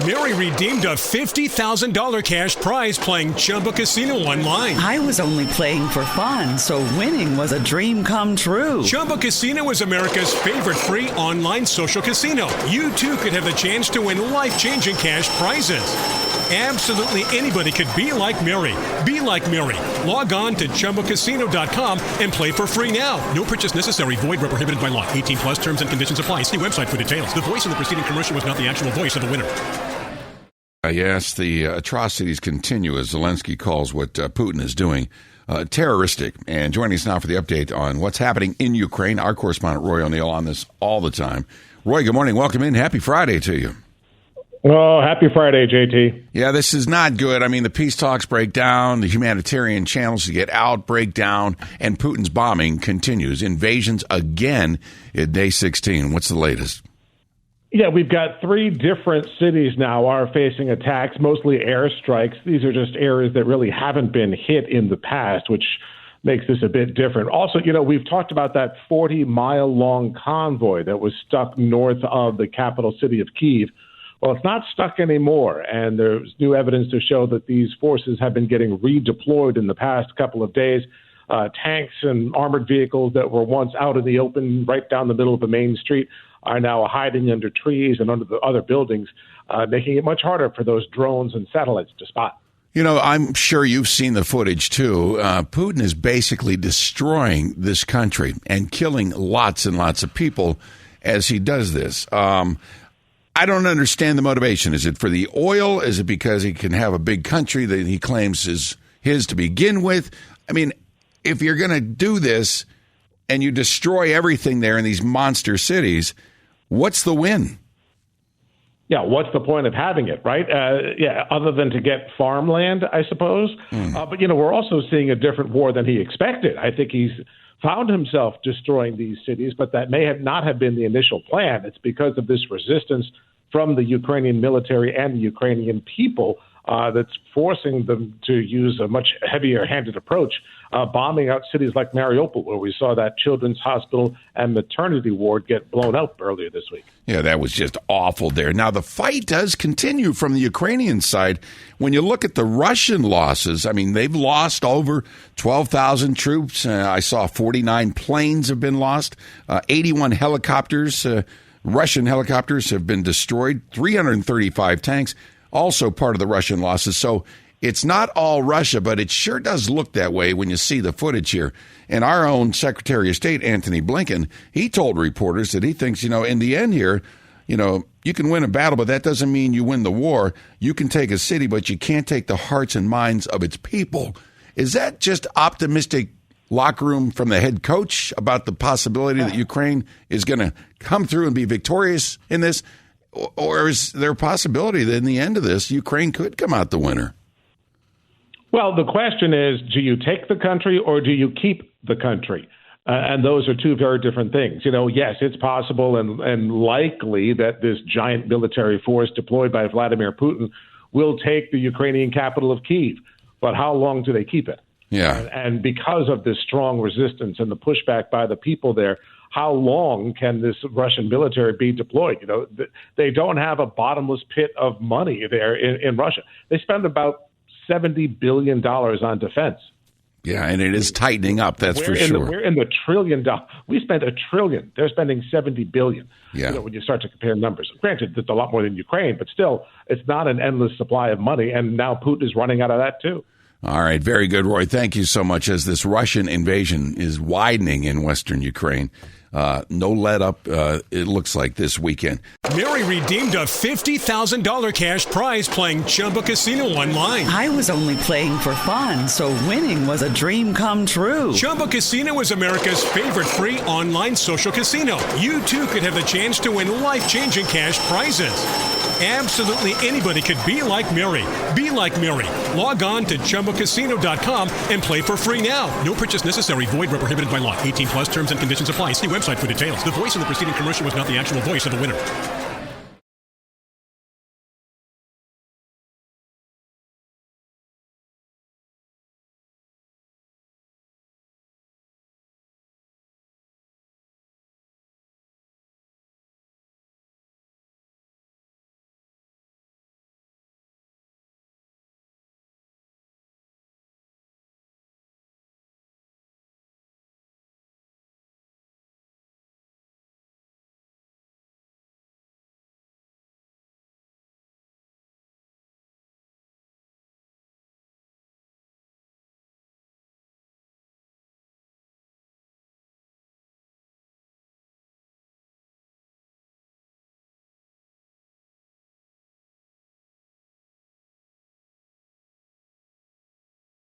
Mary redeemed a $50,000 cash prize playing Chumba Casino online. I was only playing for fun, so winning was a dream come true. Chumba Casino is America's favorite free online social casino. You too could have the chance to win life-changing cash prizes. Absolutely anybody could be like Mary. Be like Mary. Log on to ChumbaCasino.com and play for free now. No purchase necessary. Void where prohibited by law. 18 plus terms and conditions apply. See website for details. The voice in the preceding commercial was not the actual voice of the winner. Yes, the atrocities continue as Zelensky calls what Putin is doing terroristic. And joining us now for the update on what's happening in Ukraine, our correspondent Roy O'Neill on this all the time. Roy, good morning. Welcome in. Happy Friday to you. Oh, happy Friday, JT. Yeah, this is not good. I mean, the peace talks break down, the humanitarian channels to get out break down, and Putin's bombing continues. Invasions again at day 16. What's the latest? Yeah, we've got 3 different cities now are facing attacks, mostly airstrikes. These are just areas that really haven't been hit in the past, which makes this a bit different. Also, we've talked about that 40-mile-long convoy that was stuck north of the capital city of Kyiv. Well, it's not stuck anymore, and there's new evidence to show that these forces have been getting redeployed in the past couple of days. Tanks and armored vehicles that were once out in the open right down the middle of the main street are now hiding under trees and under the other buildings, making it much harder for those drones and satellites to spot. I'm sure you've seen the footage, too. Putin is basically destroying this country and killing lots and lots of people as he does this. I don't understand the motivation. Is it for the oil? Is it because he can have a big country that he claims is his to begin with? I mean, if you're going to do this and you destroy everything there in these monster cities, what's the win? Yeah, what's the point of having it, right? Other than to get farmland, I suppose. But, we're also seeing a different war than he expected. I think he's found himself destroying these cities, but that may not have been the initial plan. It's because of this resistance from the Ukrainian military and the Ukrainian people that's forcing them to use a much heavier-handed approach, bombing out cities like Mariupol, where we saw that children's hospital and maternity ward get blown up earlier this week. Yeah, that was just awful there. Now, the fight does continue from the Ukrainian side. When you look at the Russian losses, I mean, they've lost over 12,000 troops. I saw 49 planes have been lost. 81 helicopters, Russian helicopters have been destroyed. 335 tanks, also part of the Russian losses. So it's not all Russia, but it sure does look that way when you see the footage here. And our own Secretary of State, Antony Blinken, he told reporters that he thinks, in the end here, you can win a battle, but that doesn't mean you win the war. You can take a city, but you can't take the hearts and minds of its people. Is that just optimistic locker room from the head coach about the possibility that Ukraine is going to come through and be victorious in this? Or is there a possibility that in the end of this, Ukraine could come out the winner? Well, the question is, do you take the country or do you keep the country? And those are 2 very different things. Yes, it's possible and likely that this giant military force deployed by Vladimir Putin will take the Ukrainian capital of Kyiv. But how long do they keep it? Yeah. And because of this strong resistance and the pushback by the people there, how long can this Russian military be deployed? They don't have a bottomless pit of money there in Russia. They spend about $70 billion on defense. Yeah, and it is tightening up, that's for sure. We're in the $1 trillion. We spent $1 trillion. They're spending $70 billion. Yeah. When you start to compare numbers. Granted, it's a lot more than Ukraine, but still, it's not an endless supply of money, and now Putin is running out of that too. All right, very good, Roy. Thank you so much. As this Russian invasion is widening in western Ukraine, no let up, it looks like, this weekend. Mary redeemed a $50,000 cash prize playing Chumba Casino online. I was only playing for fun, so winning was a dream come true. Chumba Casino is America's favorite free online social casino. You too could have the chance to win life-changing cash prizes. Absolutely anybody could be like Mary. Be like Mary. Log on to ChumbaCasino.com and play for free now. No purchase necessary. Void where prohibited by law. 18 plus terms and conditions apply. See website for details. The voice in the preceding commercial was not the actual voice of the winner.